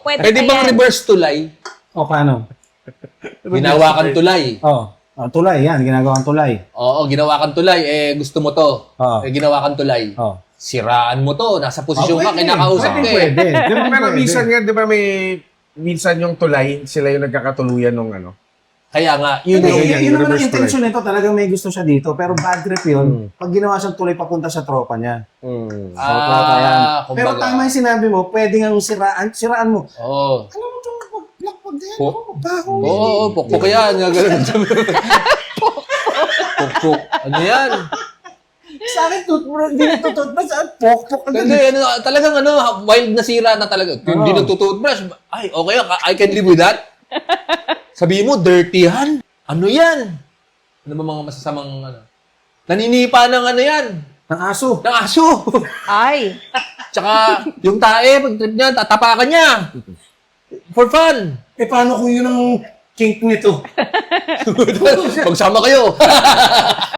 pwede Pwede pa bang yan. reverse tulay? O, paano? Ginawa kang tulay. Tulay, yan. Ginagawang tulay. Oo, ginawa kang tulay. Gusto mo to. Oo. Ginawa kang tulay. Oh. Siraan mo to. Nasa posisyon ka, kinakausap ka eh. Pwede. Pero minsan nga, di ba minsan yung tulay, sila yung nagkakatuluyan nung ano. Kaya nga, yun Yun, yung... yun, yun naman ang reverse intention nito. Talagang may gusto siya dito. Pero bad trip yun. Pag ginawa siyang tulay papunta sa tropa niya. Tropa yan. Pero kumbaga. tama yung sinabi mo, pwede nga siraan mo. Oo. Alam mo itong pag-blackpag yan. Baho. Oo, pukpuk yan. Pukpuk. Ano yan? Sa akin, hindi nagtututbrush. Pok-pok. Hindi, talagang wild na sira na talaga. Kung hindi nagtututbrush, ay, okay, I can live with that. Sabihin mo, dirty yan. Ano yan? Ano ba mga masasamang naninipa ng yan? Ng aso. Ng aso. Ay. Tsaka, yung tae, pag trip niya, tatapakan niya. For fun. Paano kung yun ang kink nito? Pagsama kayo.